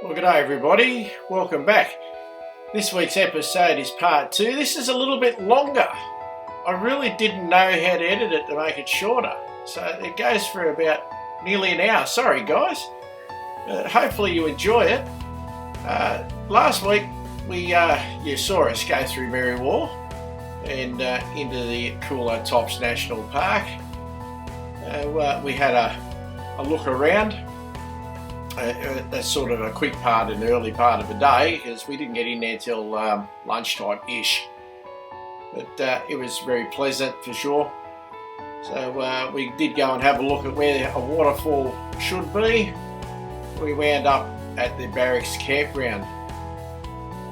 Well, g'day everybody, welcome back. This week's episode is part 2. This is a little bit longer. I really didn't know how to edit it to make it shorter. So it goes for about nearly an hour. Sorry guys. Hopefully you enjoy it. Last week you saw us go through Mary Wall and into the Coolah Tops National Park. We had a look around. That's sort of a quick part, an early part of the day, because we didn't get in there till lunchtime-ish. But it was very pleasant for sure. So we did go and have a look at where a waterfall should be. We wound up at the barracks campground,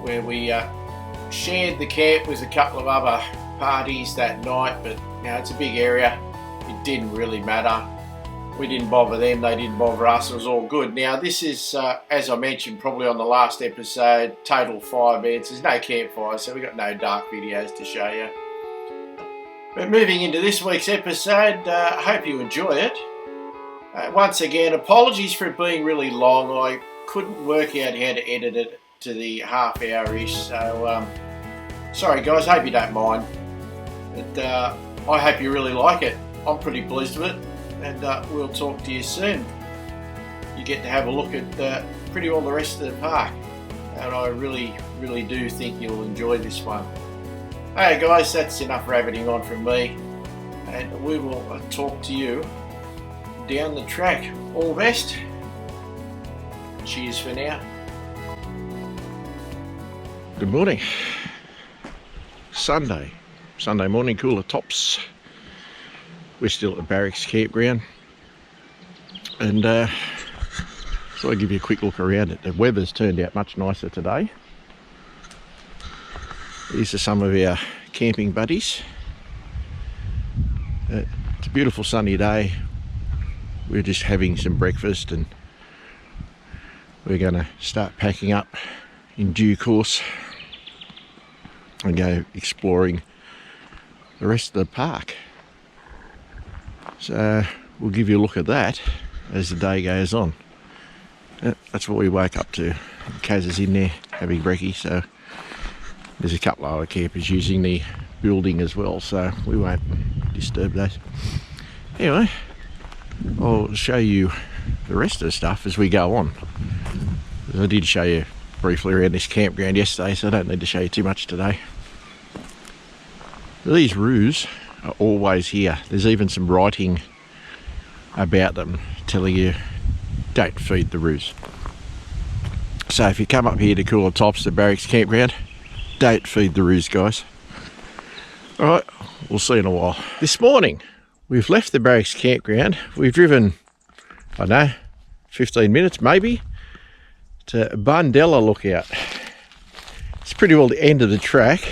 where we shared the camp with a couple of other parties that night, but you know, it's a big area. It didn't really matter. We didn't bother them, they didn't bother us, it was all good. Now this is, as I mentioned probably on the last episode, total fire beds. There's no campfire, so we've got no dark videos to show you. But moving into this week's episode, I hope you enjoy it. Once again, apologies for it being really long. I couldn't work out how to edit it to the half hour-ish, so sorry guys, hope you don't mind. But I hope you really like it. I'm pretty pleased with it. And we'll talk to you soon. You get to have a look at pretty well the rest of the park, and I really do think you'll enjoy this one. Hey guys, that's enough rabbiting on from me, and we will talk to you down the track. All the best. Cheers for now. Good morning. Sunday morning, Coolah Tops. We're still at the barracks campground, and so I'll give you a quick look around it. The weather's turned out much nicer today. These are some of our camping buddies. It's a beautiful sunny day. We're just having some breakfast and we're going to start packing up in due course and go exploring the rest of the park. So we'll give you a look at that as the day goes on. That's what we woke up to. Kaz is in there having brekkie, so there's a couple of other campers using the building as well, so we won't disturb those. Anyway, I'll show you the rest of the stuff as we go on. I did show you briefly around this campground yesterday, so I don't need to show you too much today. These roos are always here. There's even some writing about them telling you don't feed the roos. So if you come up here to Coolah Tops, the barracks campground, don't feed the roos, guys. Alright, we'll see you in a while. This morning we've left the barracks campground. We've driven, I don't know, 15 minutes maybe, to Bundella Lookout. It's pretty well the end of the track.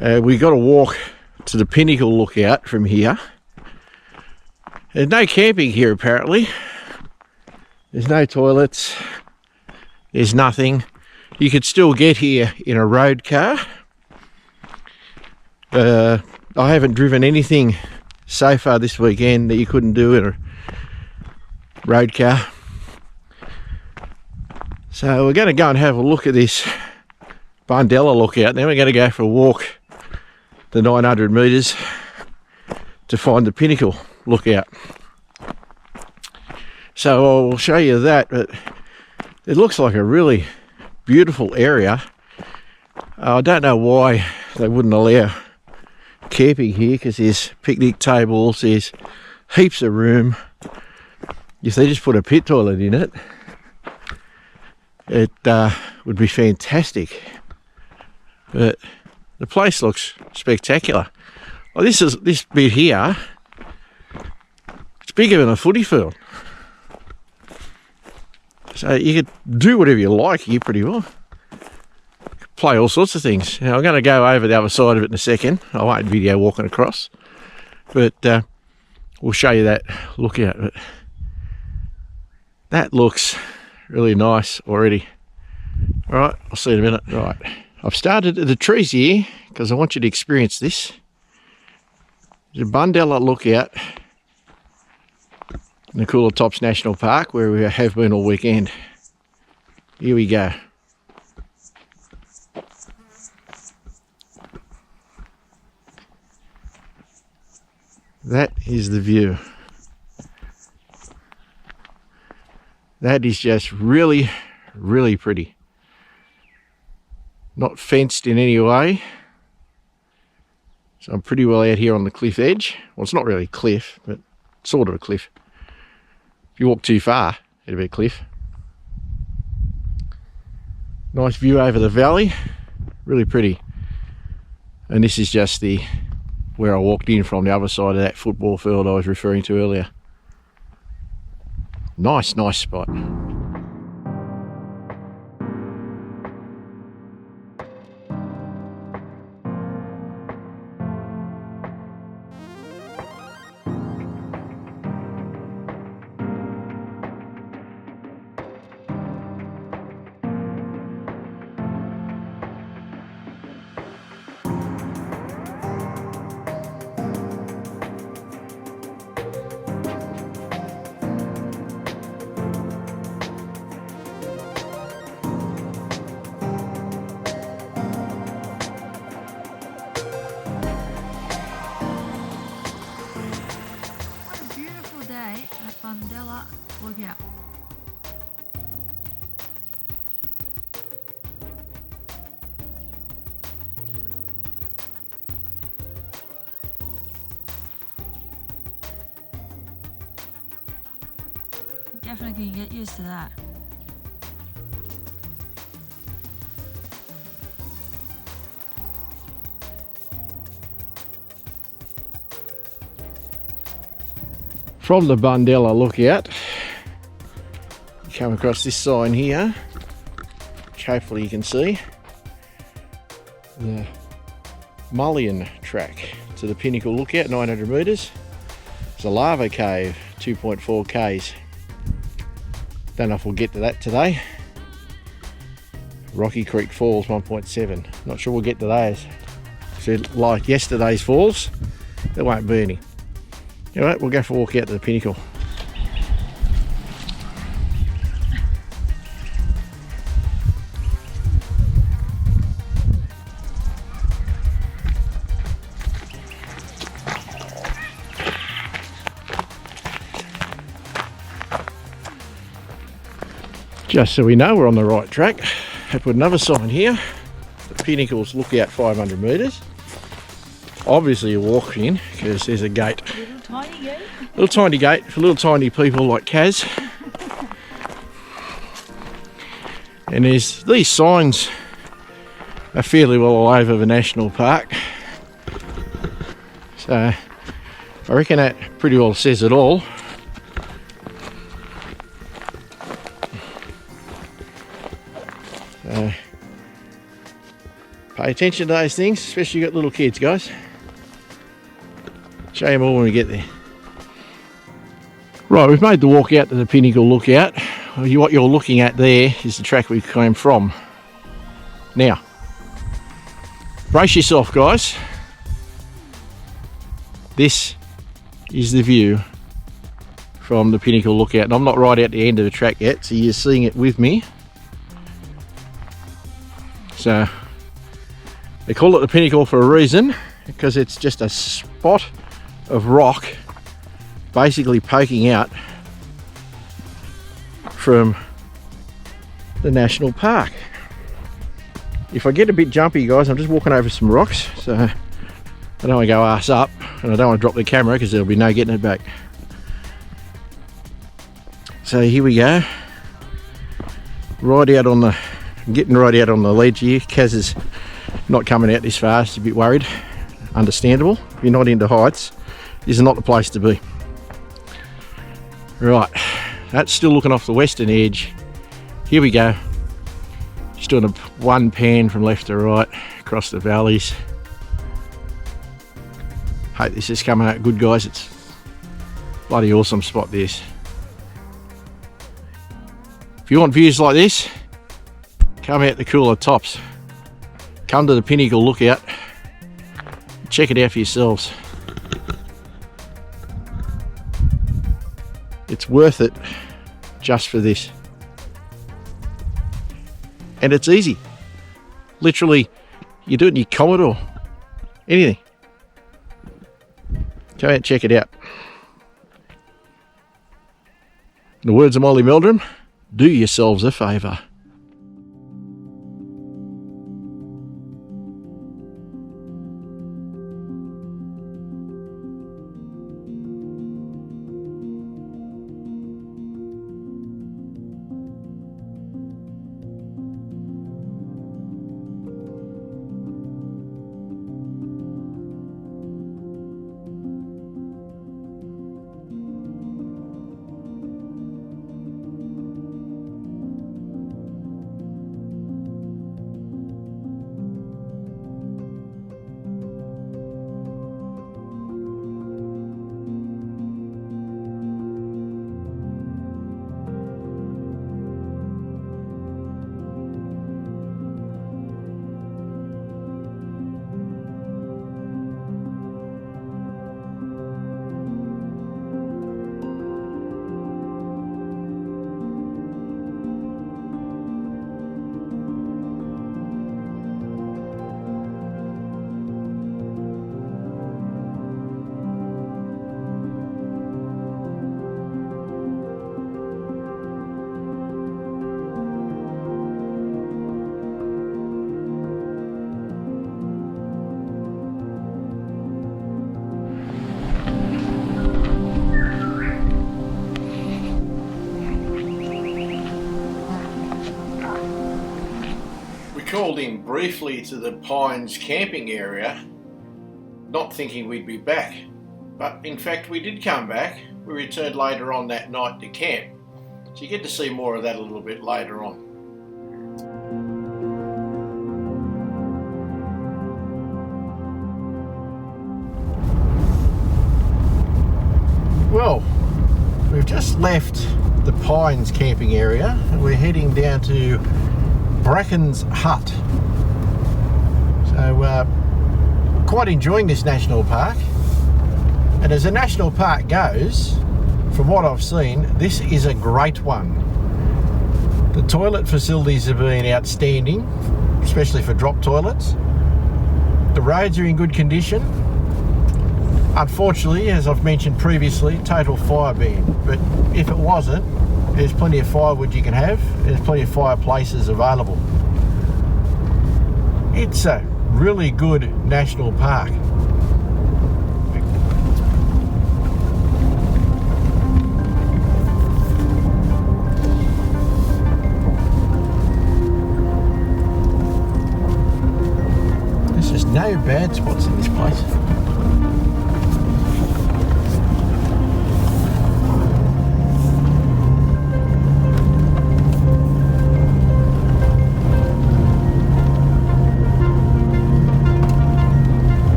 We got to walk to the Pinnacle Lookout from here. There's no camping here apparently. There's no toilets. There's nothing. You could still get here in a road car. I haven't driven anything so far this weekend that you couldn't do in a road car. So we're going to go and have a look at this Bundella Lookout. Then we're going to go for a walk the 900 metres to find the Pinnacle Lookout. So I'll show you that, but it looks like a really beautiful area. I don't know why they wouldn't allow camping here, because there's picnic tables, there's heaps of room. If they just put a pit toilet in it, it would be fantastic. But the place looks spectacular. Well, this bit here, it's bigger than a footy field. So you could do whatever you like here pretty well. Play all sorts of things. Now I'm going to go over the other side of it in a second. I won't video walking across, but we'll show you that lookout. But that looks really nice already. All right, I'll see you in a minute. Right, I've started at the trees here because I want you to experience this. The Bundella Lookout in the Coolah Tops National Park, where we have been all weekend. Here we go. That is the view. That is just really, really pretty. Not fenced in any way. So I'm pretty well out here on the cliff edge. Well, it's not really a cliff, but sort of a cliff. If you walk too far, it'll be a cliff. Nice view over the valley. Really pretty. And this is just where I walked in from, the other side of that football field I was referring to earlier. Nice, nice spot. Lookout. Definitely can get used to that. From the Bundella Lookout, you come across this sign here, which hopefully you can see, the Mullion track to the Pinnacle Lookout, 900 metres. It's a lava cave, 2.4 k's. Don't know if we'll get to that today. Rocky Creek Falls, 1.7. Not sure we'll get to those. So like yesterday's falls, there won't be any. Alright, we'll go for a walk out to the Pinnacle. Just so we know we're on the right track, I put another sign here. The Pinnacle's Lookout 500 metres. Obviously you walk in because there's a gate. Little tiny gate. Little tiny gate for little tiny people like Kaz. And there's these signs are fairly well all over the national park. So I reckon that pretty well says it all. Pay attention to those things, especially you got little kids, guys. Show you more when we get there. Right, we've made the walk out to the Pinnacle Lookout. What you're looking at there is the track we came from. Now, brace yourself, guys. This is the view from the Pinnacle Lookout. And I'm not right at the end of the track yet, so you're seeing it with me. So, they call it the Pinnacle for a reason, because it's just a spot of rock basically poking out from the national park. If I get a bit jumpy, guys, I'm just walking over some rocks, so I don't want to go ass up, and I don't want to drop the camera because there'll be no getting it back. So here we go, getting right out on the ledge here. Kaz is not coming out this fast, a bit worried. Understandable. If you're not into heights, this is not the place to be. Right, that's still looking off the western edge. Here we go. Just doing one pan from left to right across the valleys. Hope this is coming out good, guys. It's a bloody awesome spot, this. If you want views like this, come out to Coolah Tops. Come to the Pinnacle Lookout. Check it out for yourselves. It's worth it just for this. And it's easy. Literally, you do it in your Commodore. Anything. Go out and check it out. In the words of Molly Meldrum, do yourselves a favour. Called in briefly to the Pines camping area, not thinking we'd be back, but in fact we did come back. We returned later on that night to camp, so you get to see more of that a little bit later on. Well, we've just left the Pines camping area and we're heading down to Bracken's hut. So quite enjoying this national park, and as a national park goes, from what I've seen, this is a great one. The toilet facilities have been outstanding, especially for drop toilets. The roads are in good condition. Unfortunately, as I've mentioned previously, total fire ban, but if it wasn't, there's plenty of firewood you can have. There's plenty of fireplaces available. It's a really good national park. There's just no bad spots in this place.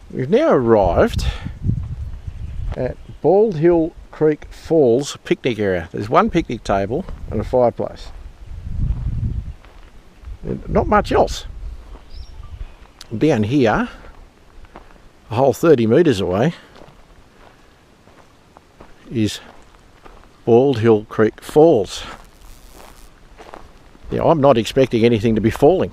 We've now arrived at Bald Hill Creek Falls picnic area. There's one picnic table and a fireplace. And not much else. Down here, a whole 30 metres away, is Bald Hill Creek Falls. Yeah, I'm not expecting anything to be falling.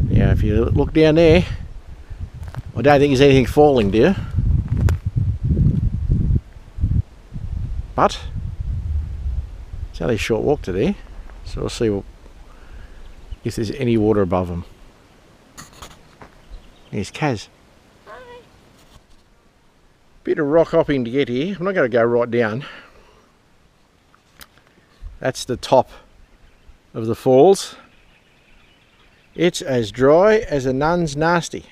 Now, if you look down there, I don't think there's anything falling, dear. But it's only a short walk to there, so we'll see if there's any water above them. There's Kaz. Hi. Bit of rock hopping to get here. I'm not going to go right down. That's the top of the falls. It's as dry as a nun's nasty.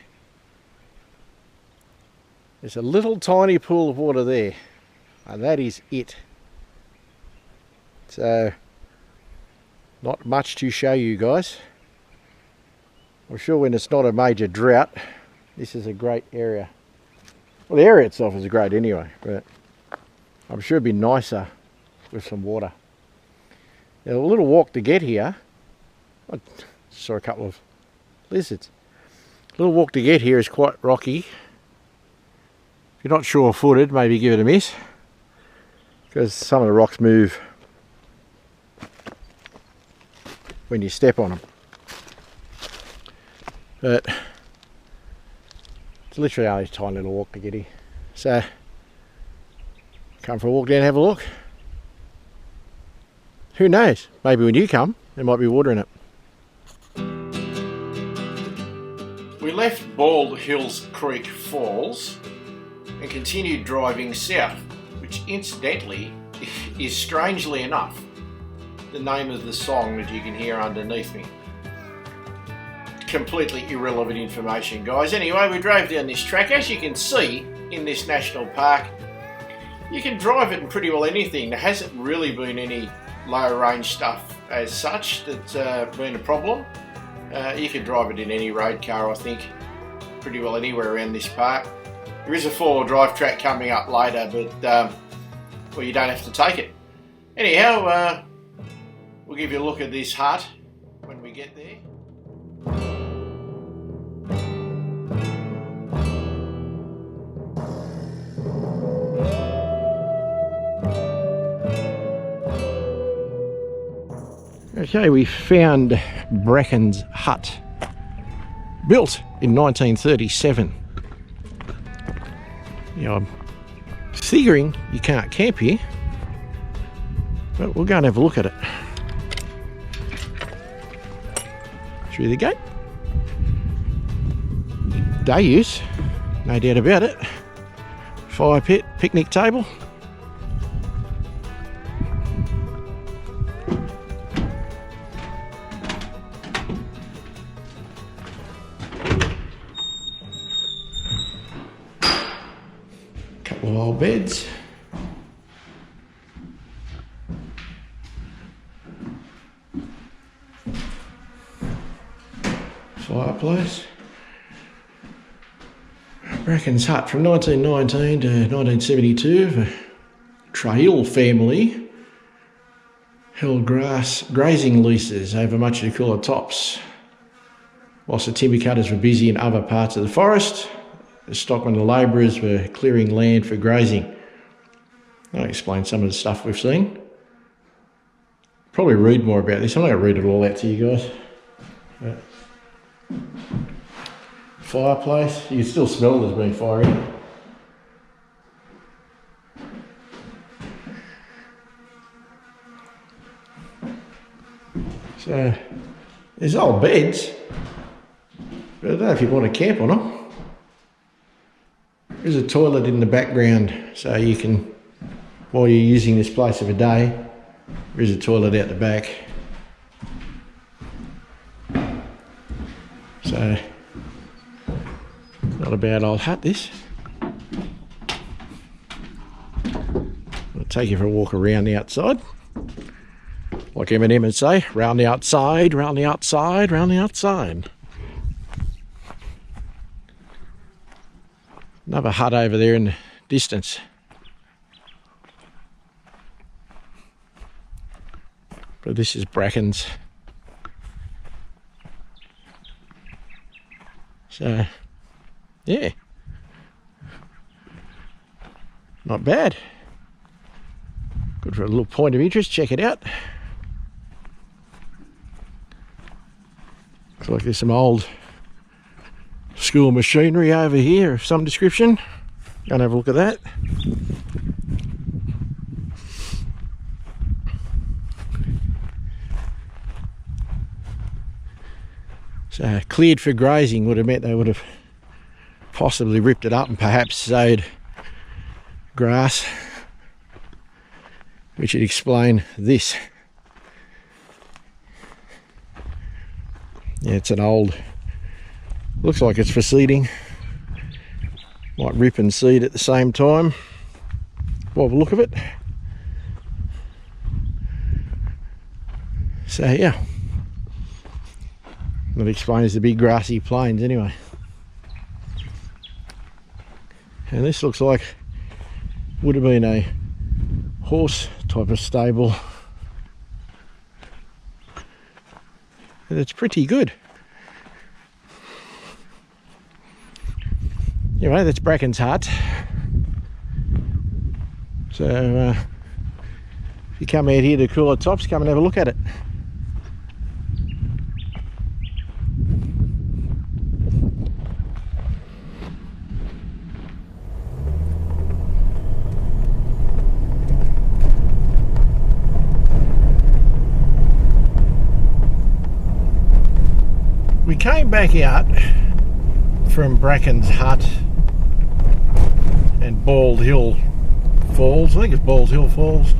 There's a little tiny pool of water there, and that is it. So, not much to show you guys. I'm sure when it's not a major drought, this is a great area. Well, the area itself is great anyway, but I'm sure it'd be nicer with some water. Now, a little walk to get here. I saw a couple of lizards. A little walk to get here is quite rocky. If you're not sure-footed, maybe give it a miss, because some of the rocks move when you step on them. But it's literally only a tiny little walk to get here. So, come for a walk down and have a look. Who knows? Maybe when you come, there might be water in it. We left Bald Hills Creek Falls and continued driving south, which incidentally is, strangely enough, the name of the song that you can hear underneath me. Completely irrelevant information, guys. Anyway, we drove down this track. As you can see in this national park, you can drive it in pretty well anything. There hasn't really been any low range stuff as such that's been a problem. You can drive it in any road car, I think, pretty well anywhere around this park. There is a four-wheel drive track coming up later, but well, you don't have to take it. Anyhow, we'll give you a look at this hut when we get there. Okay, we found Bracken's hut, built in 1937. Now, I'm figuring you can't camp here, but we'll go and have a look at it. Through the gate. Day use, no doubt about it. Fire pit, picnic table. Couple of old beds. Fireplace. Bracken's hut from 1919 to 1972. The Trail family held grazing leases over much of the Coolah Tops. Whilst the timber cutters were busy in other parts of the forest, the stockmen and labourers were clearing land for grazing. I'll explain some of the stuff we've seen. Probably read more about this. I'm not going to read it all out to you guys. But fireplace. You can still smell there's been fire in it. So, there's old beds, but I don't know if you want to camp on them. There's a toilet in the background, so you can, while you're using this place of a day, there's a toilet out the back. So, not a bad old hut, this. I'll take you for a walk around the outside. Like Eminem would say, round the outside, round the outside, round the outside. Another hut over there in the distance. But this is Bracken's. So, yeah. Not bad. Good for a little point of interest, check it out. Looks like there's some old school machinery over here of some description. Go and have a look at that. So cleared for grazing would have meant they would have possibly ripped it up and perhaps sowed grass, which would explain this. Yeah, it's an old, looks like it's for seeding. Might rip and seed at the same time. By the look of it. So yeah, that explains the big grassy plains anyway. And this looks like would have been a horse type of stable. And it's pretty good. Anyway, that's Bracken's hut. So if you come out here to Coolah Tops, come and have a look at it. We came back out from Bracken's hut and Bald Hill Falls. I think it's Bald Hill Falls,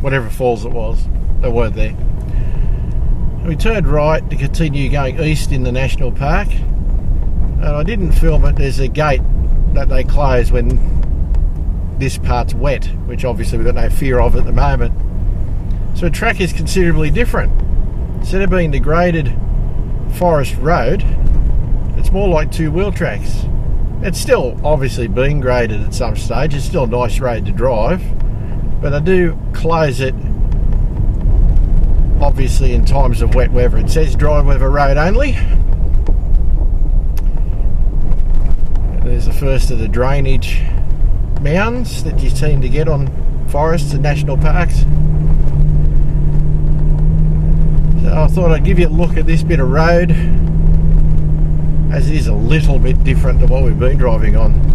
whatever falls it was, they weren't there. We turned right to continue going east in the national park, and I didn't film it. There's a gate that they close when this part's wet, which obviously we've got no fear of at the moment. So the track is considerably different. Instead of being the graded forest road, it's more like two-wheel tracks. It's still obviously being graded at some stage. It's still a nice road to drive, but I do close it obviously in times of wet weather. It says dry weather road only. There's the first of the drainage mounds that you seem to get on forests and national parks. So I thought I'd give you a look at this bit of road, as it is a little bit different to what we've been driving on.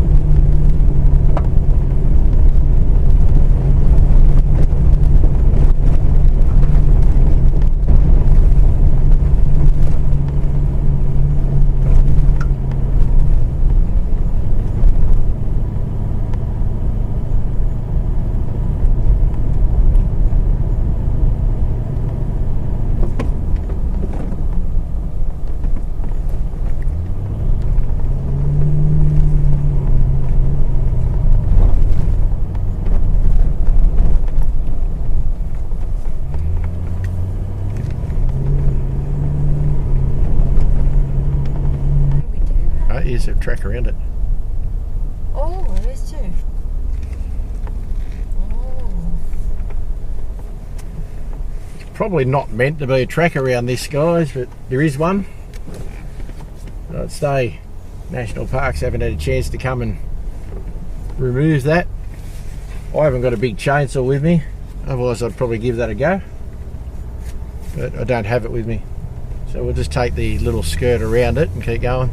Is a track around it. Oh, it is too. Oh. It's probably not meant to be a track around this, guys, but there is one. I'd say national parks haven't had a chance to come and remove that. I haven't got a big chainsaw with me, otherwise I'd probably give that a go, but I don't have it with me, so we'll just take the little skirt around it and keep going.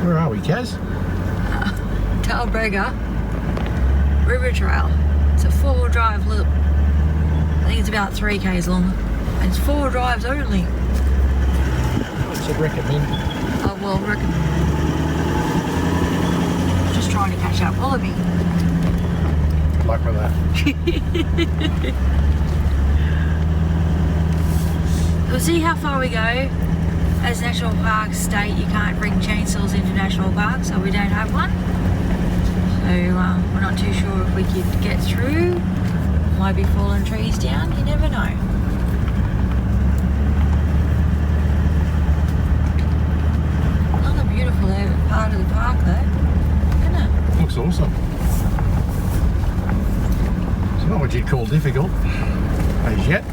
Where are we, Kaz? Talbrega River Trail. It's a 4-wheel drive loop. I think it's about 3 k's long. And it's 4 drives only. What's it recommend? Oh, well, recommend. Just trying to catch up. Wallaby. Good luck with that. We'll see how far we go. As national parks state, you can't bring chainsaws into national parks, so we don't have one. So we're not too sure if we could get through. Might be falling trees down, you never know. Another beautiful part of the park though, isn't it? Looks awesome. It's not what you'd call difficult, as yet.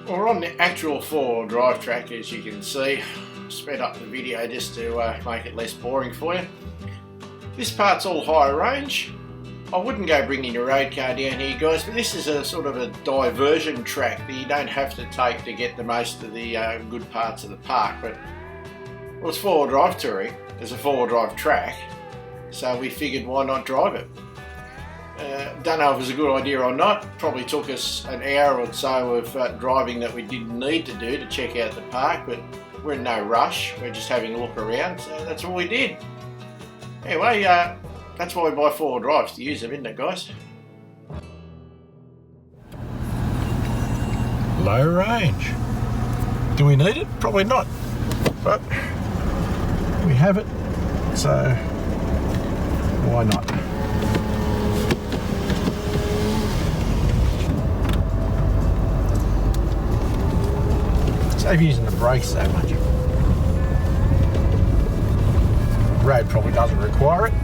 Well, we're on the actual 4-wheel drive track, as you can see. Sped up the video just to make it less boring for you. This part's all high range. I wouldn't go bringing your road car down here, guys, but this is a sort of a diversion track that you don't have to take to get the most of the good parts of the park. But well, it's 4-wheel drive touring. It's a 4-wheel drive track, so we figured why not drive it. Don't know if it was a good idea or not. Probably took us an hour or so of driving that we didn't need to do to check out the park, but we're in no rush, we're just having a look around, so that's all we did. Anyway, that's why we buy 4-wheel drives, to use them, isn't it, guys? Low range. Do we need it? Probably not, but we have it, so why not? Save using the brakes so much. Road probably doesn't require it.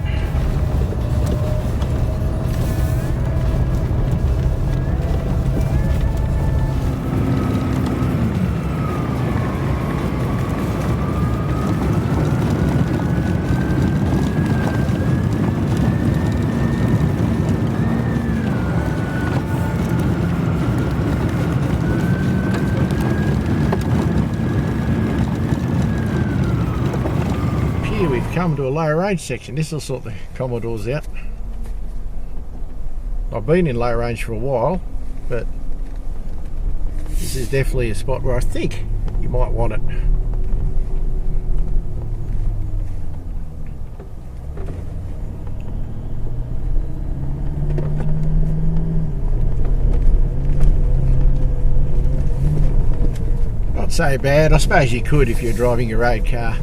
We've come to a low range section. This will sort the Commodores out. I've been in low range for a while, but this is definitely a spot where I think you might want it. Not so bad. I suppose you could if you're driving your road car.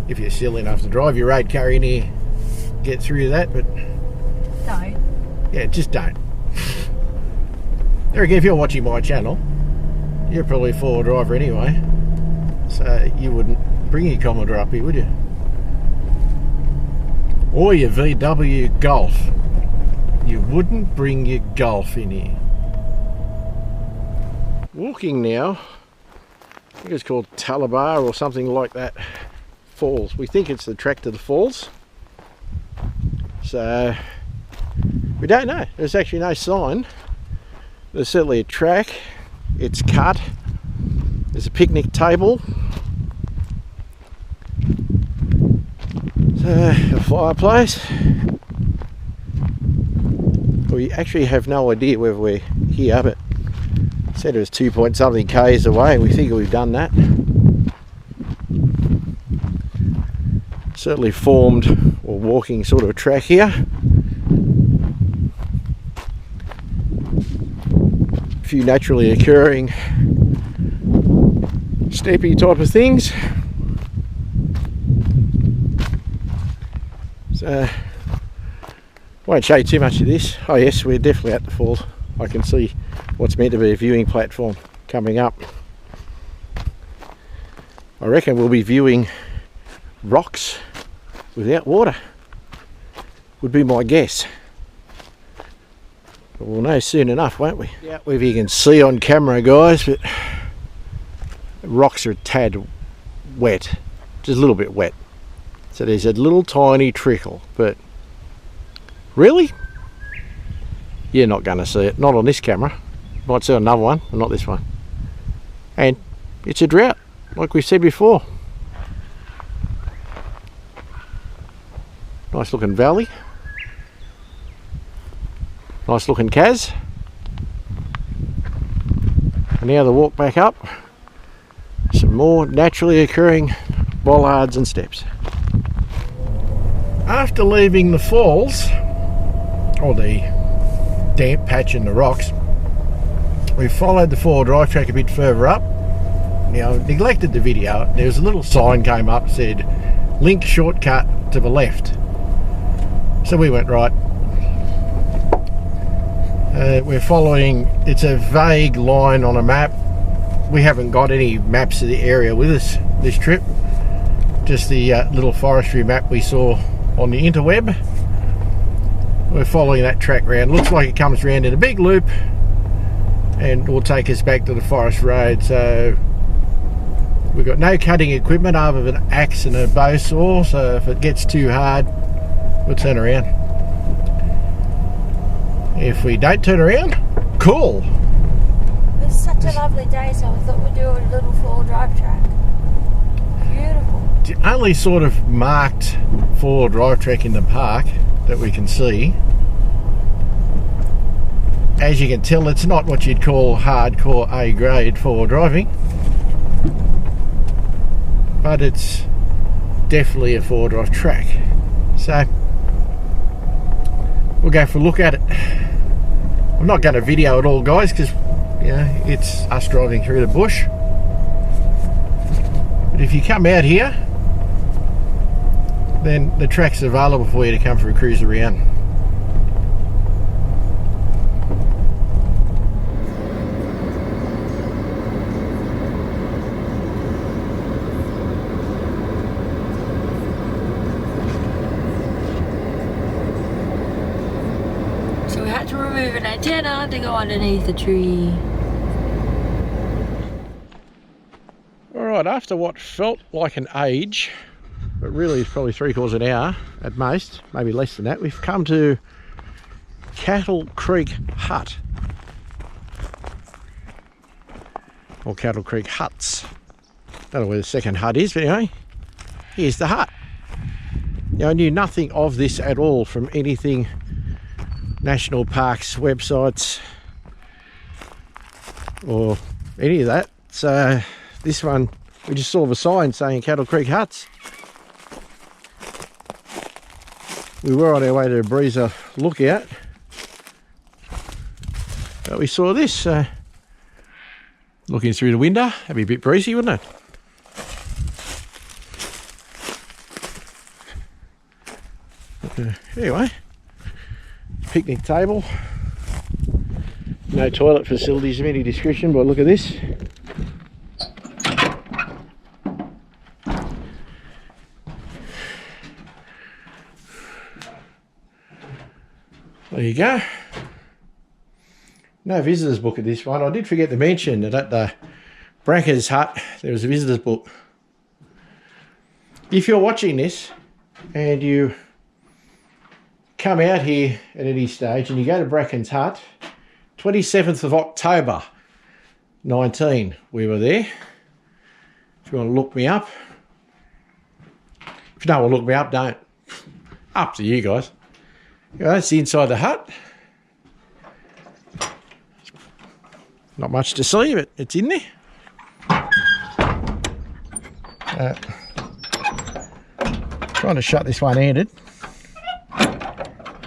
If you're silly enough to drive your road car in here, get through that, but Don't. Yeah, just don't. There again, if you're watching my channel, you're probably a 4-wheel driver anyway, so you wouldn't bring your Commodore up here, would you? Or your VW Golf. You wouldn't bring your Golf in here. Walking now, I think it's called Talabar or something like that. Falls. We think it's the track to the falls, so we don't know. There's actually no sign. There's certainly a track. It's cut. There's a picnic table. A fireplace. We actually have no idea whether we're here, but it said it was 2-point-something k's away, and we think we've done that. Certainly formed or walking sort of a track here. A few naturally occurring steppy type of things. So won't show you too much of this. Oh yes, we're definitely at the falls. I can see what's meant to be a viewing platform coming up. I reckon we'll be viewing rocks without water, would be my guess. But we'll know soon enough, won't we? Yeah, if you can see on camera, guys, but rocks are a tad wet, just a little bit wet. So there's a little tiny trickle, but really, you're not going to see it. Not on this camera. You might see another one, but not this one. And it's a drought, like we said before. Nice looking valley. Nice looking Kaz. And now the walk back up. Some more naturally occurring bollards and steps. After leaving the falls, or the damp patch in the rocks, we followed the 4-wheel drive track a bit further up. Now, I neglected the video. There was a little sign came up, said link shortcut to the left. So we went right. We're following, it's a vague line on a map. We haven't got any maps of the area with us this trip. Just the little forestry map we saw on the interweb. We're following that track round. Looks like it comes round in a big loop and will take us back to the forest road. So we've got no cutting equipment other than an axe and a bow saw, so if it gets too hard, we'll turn around. If we don't turn around, cool. It was such a lovely day, so I thought we'd do a little 4-wheel drive track. Beautiful. The only sort of marked 4-wheel drive track in the park that we can see. As you can tell, it's not what you'd call hardcore A-grade 4-wheel driving. but it's definitely a 4-drive track. So we'll go for a look at it. I'm not going to video it all, guys, because it's us driving through the bush. But if you come out here, then the track's available for you to come for a cruise around. So we had to remove an antenna to go underneath the tree. Alright, after what felt like an age, but really it's probably 3/4 of an hour at most, maybe less than that, we've come to Cattle Creek Hut. Or Cattle Creek Huts. Don't know where the second hut is, but anyway, here's the hut. Now, I knew nothing of this at all from anything national parks websites or any of that. So this one, we just saw the sign saying Cattle Creek Huts. We were on our way to a breezer lookout, but we saw this. Looking through the window, that'd be a bit breezy, wouldn't it? Anyway, picnic table, no toilet facilities of any description, but look at this. There you go. No visitors book at this one. I did forget to mention that at the Bracken's hut there was a visitors book. If you're watching this and you come out here at any stage and you go to Bracken's hut, 27th of October 19 we were there. If you want to look me up. If you don't want to look me up, don't. Up to you guys. That's the inside the hut. Not much to see, but it's in there. Trying to shut this one-handed.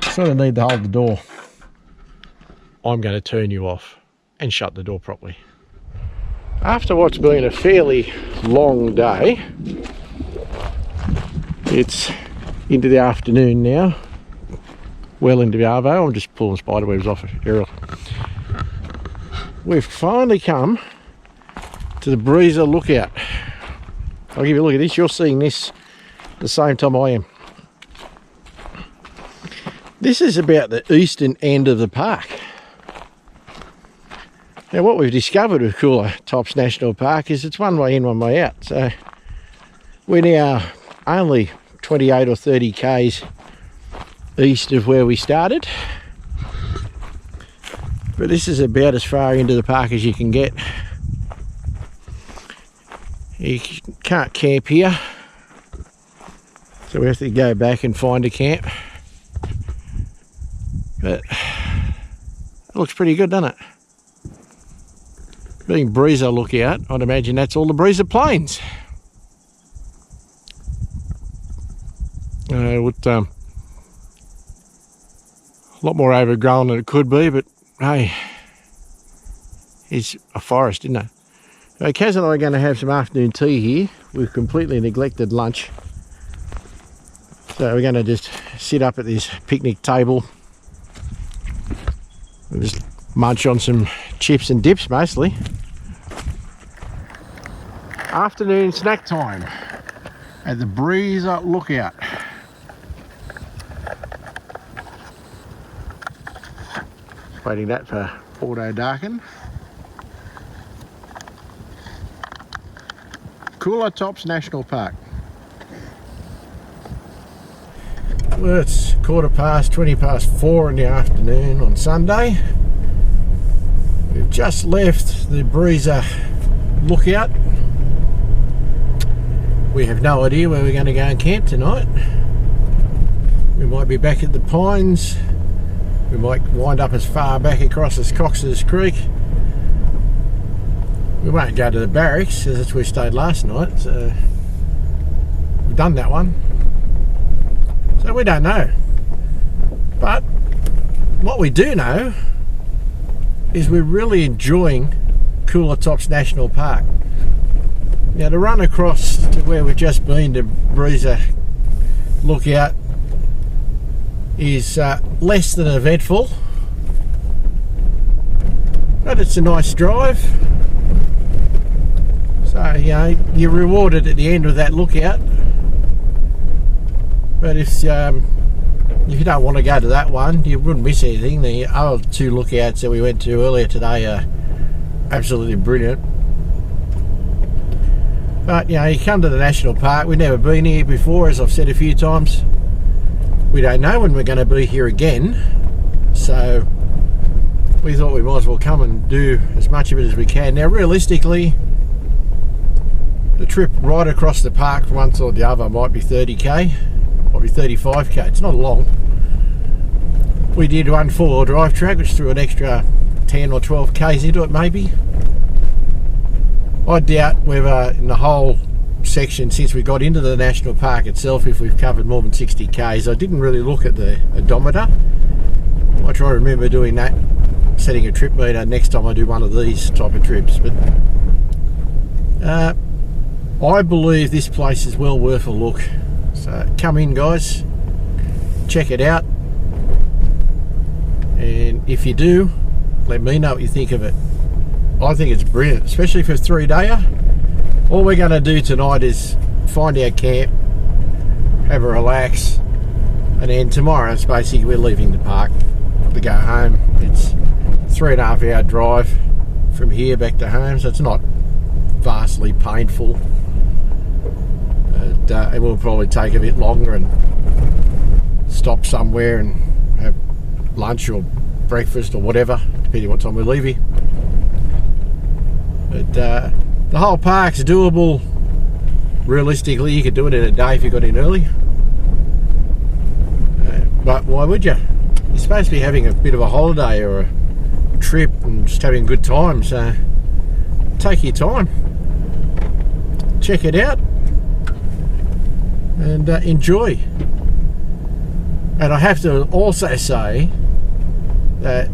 Sort of need to hold the door. I'm going to turn you off and shut the door properly. After what's been a fairly long day, it's into the afternoon now. Well into the arvo. I'm just pulling spiderwebs off Ariel. We've finally come to the breezer lookout. I'll give you a look at this. You're seeing this the same time I am. This is about the eastern end of the park. Now, what we've discovered with Coolah Tops National Park is it's one way in, one way out. So we're now only 28 or 30 k's east of where we started. But this is about as far into the park as you can get. You can't camp here, so we have to go back and find a camp. But it looks pretty good, doesn't it? Being breezer lookout, I'd imagine that's all the breezer planes. A lot more overgrown than it could be, but hey, it's a forest, isn't it? Kaz and I are going to have some afternoon tea here. We've completely neglected lunch. So we're going to just sit up at this picnic table and just munch on some chips and dips mostly. Afternoon snack time at the breezer lookout. Waiting that for auto darken. Coolah Tops National Park. Well, it's 20 past 4 in the afternoon on Sunday. We've just left the breezer lookout. We have no idea where we're going to go and camp tonight. We might be back at the Pines. We might wind up as far back across as Cox's Creek. We won't go to the barracks, as that's where we stayed last night, so done that one. So we don't know. But what we do know is we're really enjoying Coolah Tops National Park. Now to run across to where we've just been to Breezer Lookout is less than eventful, but it's a nice drive. So, you know, you're rewarded at the end of that lookout. But if you don't want to go to that one, you wouldn't miss anything. The other two lookouts that we went to earlier today are absolutely brilliant. But, you know, you come to the national park, we've never been here before, as I've said a few times. We don't know when we're going to be here again, so we thought we might as well come and do as much of it as we can. Now, realistically, the trip right across the park from one side to the other might be 30k, might be 35k. It's not long. We did one four-wheel drive track, which threw an extra 10 or 12 k's into it, maybe. I doubt whether in the whole section since we got into the national park itself if we've covered more than 60 k's. I didn't really look at the odometer. I try to remember doing that, setting a trip meter next time I do one of these type of trips. But I believe this place is well worth a look. So come in, guys, check it out, and if you do, let me know what you think of it. I think it's brilliant, especially for a 3-dayer. All we're going to do tonight is find our camp, have a relax, and then tomorrow it's basically we're leaving the park to go home. It's 3.5 hour drive from here back to home, so it's not vastly painful. It will probably take a bit longer and stop somewhere and have lunch or breakfast or whatever, depending what time we leave here. But the whole park's doable. Realistically, you could do it in a day if you got in early. But why would you? You're supposed to be having a bit of a holiday or a trip and just having a good time, so take your time. Check it out and enjoy. And I have to also say that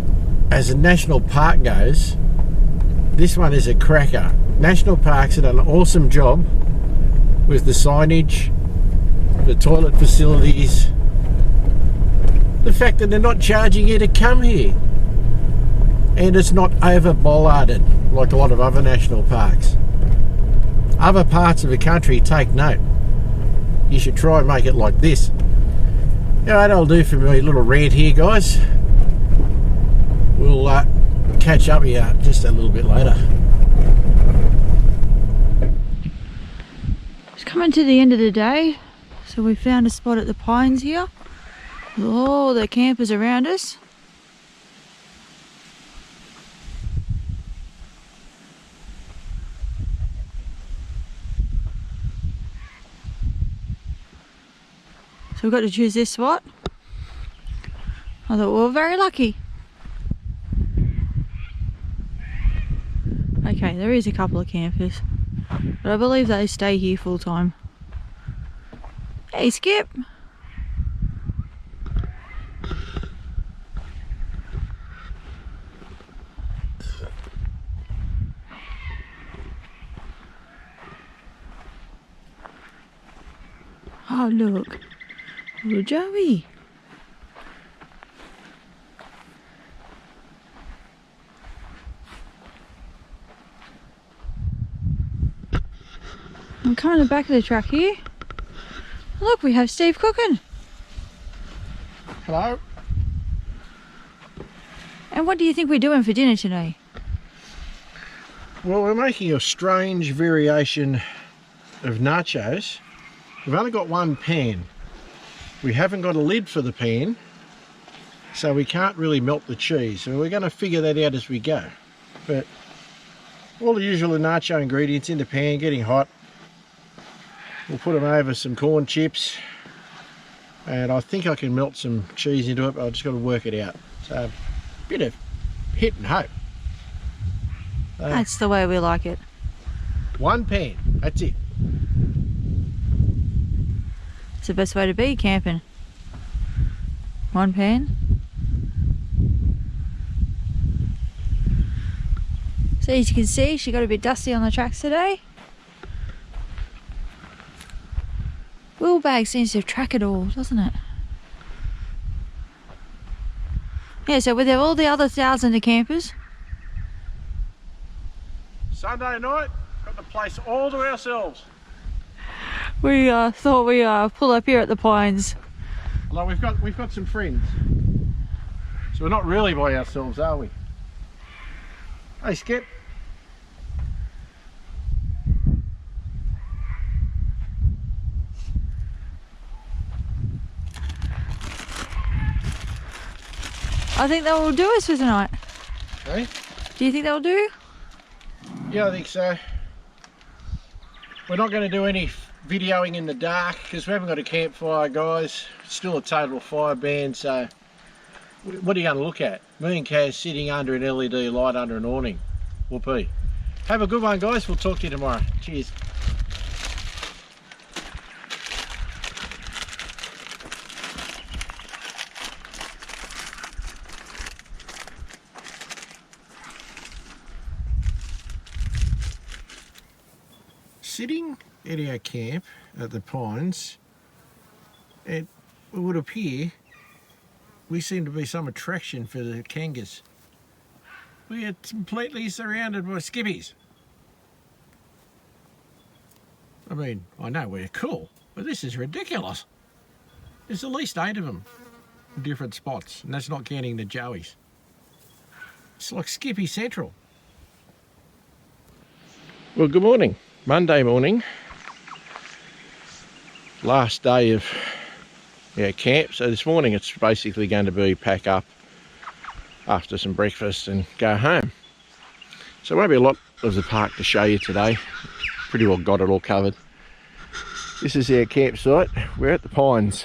as a national park goes, this one is a cracker. National Parks have done an awesome job with the signage, the toilet facilities, the fact that they're not charging you to come here, and it's not over bollarded like a lot of other national parks. Other parts of the country, take note. You should try and make it like this. Alright, that'll do for me. A little rant here, guys. We'll catch up here just a little bit later. It's coming to the end of the day, so we found a spot at the pines here with all the campers around us. So we've got to choose this spot. I thought we were very lucky. Okay, there is a couple of campers, but I believe they stay here full time. Hey, Skip! Oh, look. Little Joey. I'm coming to the back of the truck here. Look, we have Steve cooking. Hello. And what do you think we're doing for dinner today? Well, we're making a strange variation of nachos. We've only got one pan. We haven't got a lid for the pan, so we can't really melt the cheese. So we're going to figure that out as we go. But all the usual nacho ingredients in the pan, getting hot. We'll put them over some corn chips, and I think I can melt some cheese into it, but I've just got to work it out. So a bit of hit and hope. That's the way we like it. One pan, that's it. It's the best way to be camping. One pan. So as you can see, she got a bit dusty on the tracks today. Wheel bag seems to have tracked it all, doesn't it? Yeah, so with all the other thousands of campers. Sunday night, got the place all to ourselves. We thought we pull up here at the Pines. Although we've got some friends. So we're not really by ourselves, are we? Hey, Skip. I think that will do us for tonight. Hey? Do you think that will do? Yeah, I think so. We're not going to do any videoing in the dark because we haven't got a campfire, guys. It's still a total fire ban, so what are you going to look at? Me and Kaz sitting under an LED light under an awning. Whoopee. Have a good one, guys. We'll talk to you tomorrow. Cheers. Sitting at our camp at the Pines, it would appear we seem to be some attraction for the kangas. We are completely surrounded by skippies. I mean, I know we're cool, but this is ridiculous. There's at least 8 of them in different spots, and that's not counting the joeys. It's like Skippy Central. Well, good morning. Monday morning, last day of our camp. So this morning it's basically going to be pack up after some breakfast and go home. So won't be a lot of the park to show you today. Pretty well got it all covered. This is our campsite. We're at the Pines.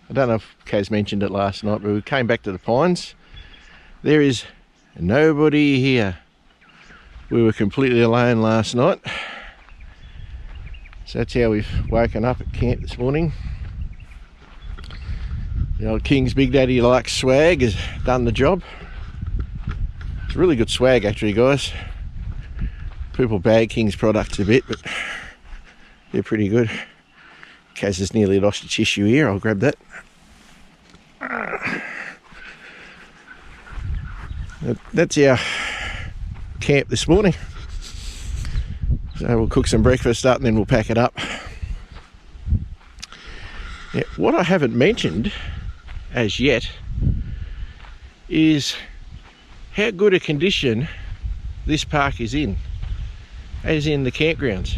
I don't know if Kaz mentioned it last night, but we came back to the Pines. There is nobody here. We were completely alone last night. So that's how we've woken up at camp this morning. The old King's Big Daddy Likes swag has done the job. It's really good swag actually, guys. People bag King's products a bit, but they're pretty good. Kaz has nearly lost a tissue here. I'll grab that. That's our camp this morning. So we'll cook some breakfast up and then we'll pack it up. Now, what I haven't mentioned as yet is how good a condition this park is in, as in the campgrounds.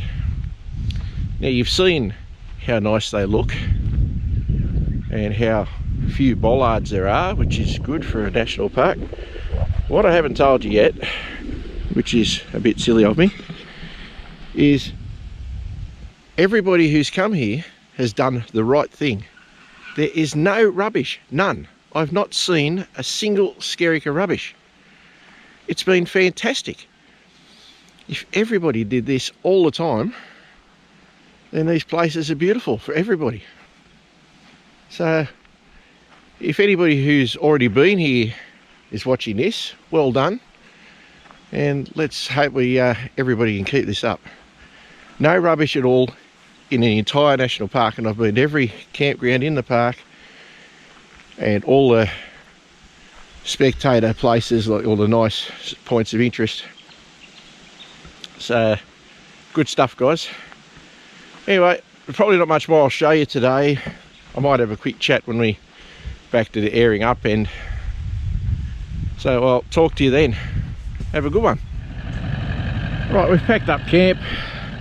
Now you've seen how nice they look and how few bollards there are, which is good for a national park. What I haven't told you yet, which is a bit silly of me, is everybody who's come here has done the right thing. There is no rubbish, none. I've not seen a single skerrick of rubbish. It's been fantastic. If everybody did this all the time, then these places are beautiful for everybody. So if anybody who's already been here is watching this, well done, and let's hope everybody can keep this up. No rubbish at all in the entire national park, and I've been to every campground in the park and all the spectator places, like all the nice points of interest. So good stuff, guys. Anyway, probably not much more I'll show you today. I might have a quick chat when we back to the airing up end. So I'll talk to you then. Have a good one. Right, we've packed up camp.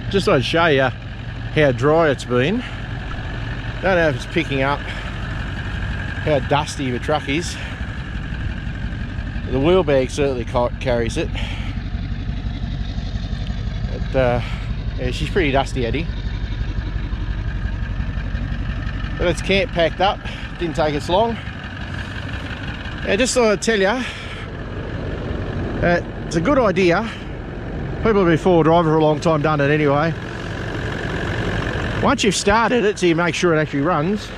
Just thought I'd show you how dry it's been. Don't know if it's picking up how dusty the truck is. The wheel bag certainly carries it. But yeah, she's pretty dusty, Eddie. But it's camp packed up. Didn't take us long. I just thought I'd tell you it's a good idea. People who've been four-wheel driver for a long time done it anyway. once you've started it, so you make sure it actually runs,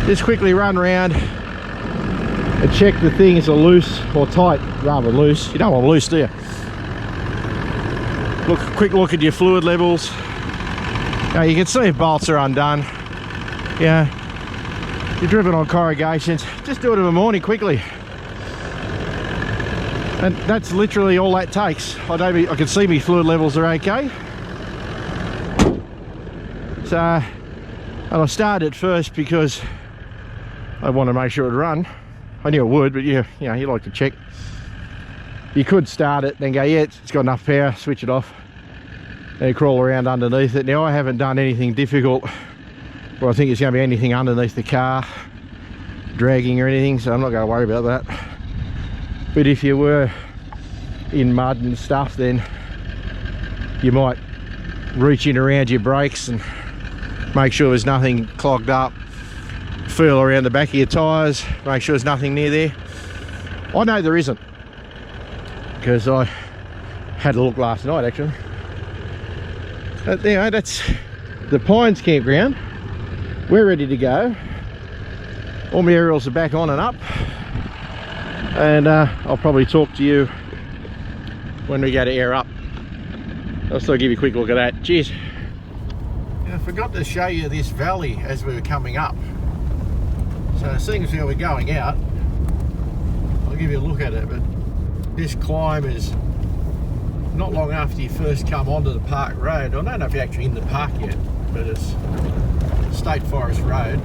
just quickly run around and check the things are loose or tight, rather loose. You don't want them loose, do you? Quick look at your fluid levels. You can see if bolts are undone. Yeah, you're driven on corrugations, just do it in the morning quickly. And that's literally all that takes. I can see my fluid levels are okay. So, and I started first because I want to make sure it'd run. I knew it would, but you know, you like to check. You could start it, then go, yeah, it's got enough power, switch it off, and crawl around underneath it. Now, I haven't done anything difficult, or I think it's going to be anything underneath the car, dragging or anything, so I'm not going to worry about that. But if you were in mud and stuff, then you might reach in around your brakes and make sure there's nothing clogged up. Feel around the back of your tyres, make sure there's nothing near there. I know there isn't, because I had a look last night actually. But you know, that's the Pines campground. We're ready to go. All my aerials are back on and up. And I'll probably talk to you when we go to air up. I'll still give you a quick look at that. Cheers. I forgot to show you this valley as we were coming up. So seeing as how we're going out, I'll give you a look at it. But this climb is not long after you first come onto the park road. I don't know if you're actually in the park yet, but it's State Forest Road.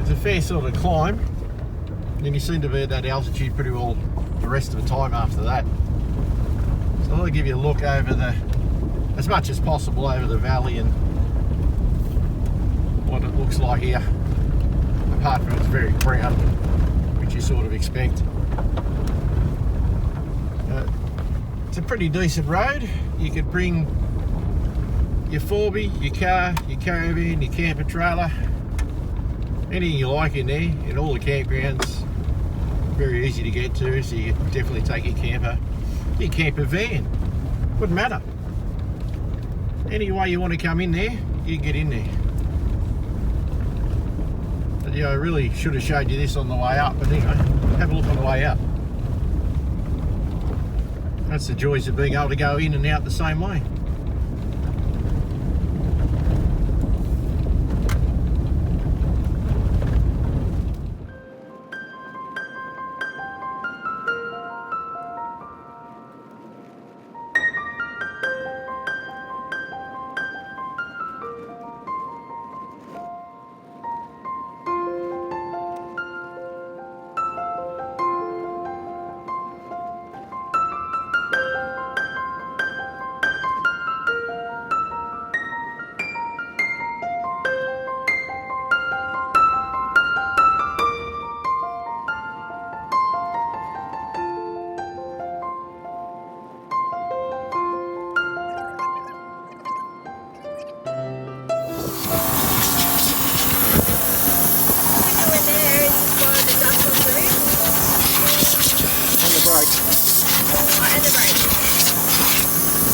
It's a fair sort of climb. And you seem to be at that altitude pretty well the rest of the time after that. So I'll give you a look over as much as possible over the valley and what it looks like here. Apart from it's very brown, which you sort of expect. It's a pretty decent road. You could bring your 4B, your car, your caravan, your camper trailer, anything you like in there, in all the campgrounds. Very easy to get to, so you can definitely take your camper van. Wouldn't matter. Any way you want to come in there, you can get in there. But yeah, I really should have showed you this on the way up, but anyway, have a look on the way out. That's the joys of being able to go in and out the same way.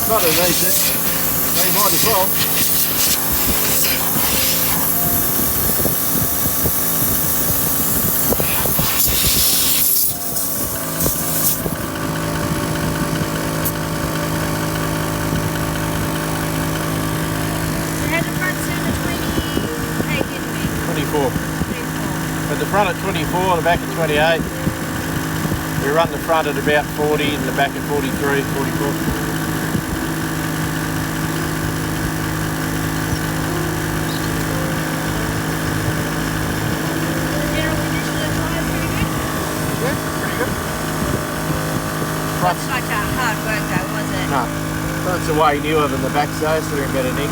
Not a decent, they might as well. Had the front set at 28, didn't we? 24. At the front at 24, the back at 28. We run the front at about 40 and the back at 43, 44. It's not hard work though, was it? No. That's the way newer than the back though, so they're in better nick.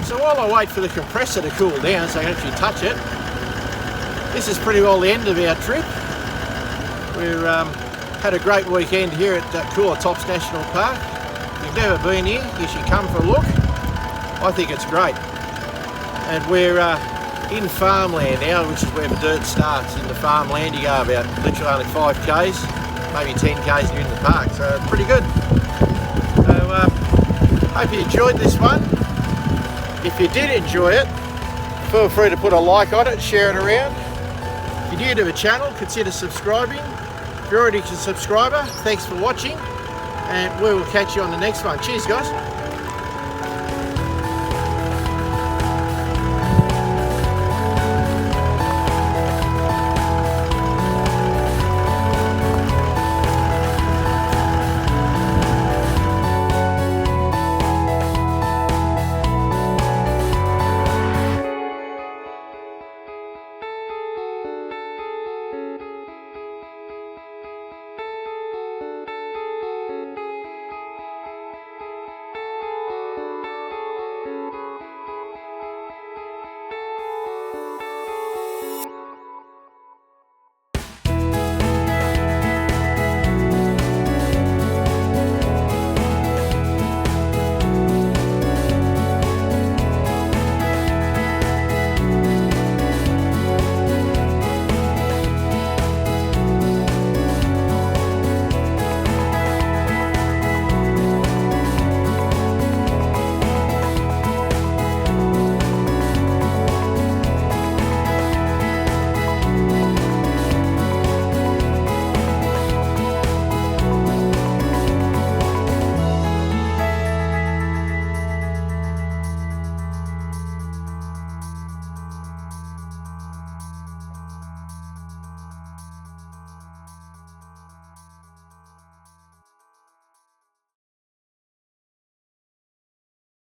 So while I wait for the compressor to cool down so I can actually touch it, this is pretty well the end of our trip. We've had a great weekend here at Coolah Tops National Park. If you've never been here, you should come for a look. I think it's great. And we're in farmland now, which is where the dirt starts. In the farmland you go about literally only 5k's, maybe 10k's and you're in the park, so it's pretty good. So hope you enjoyed this one. If you did enjoy it, feel free to put a like on it, share it around. If you're new to the channel, consider subscribing. If you're already a subscriber, thanks for watching, and we will catch you on the next one. Cheers guys.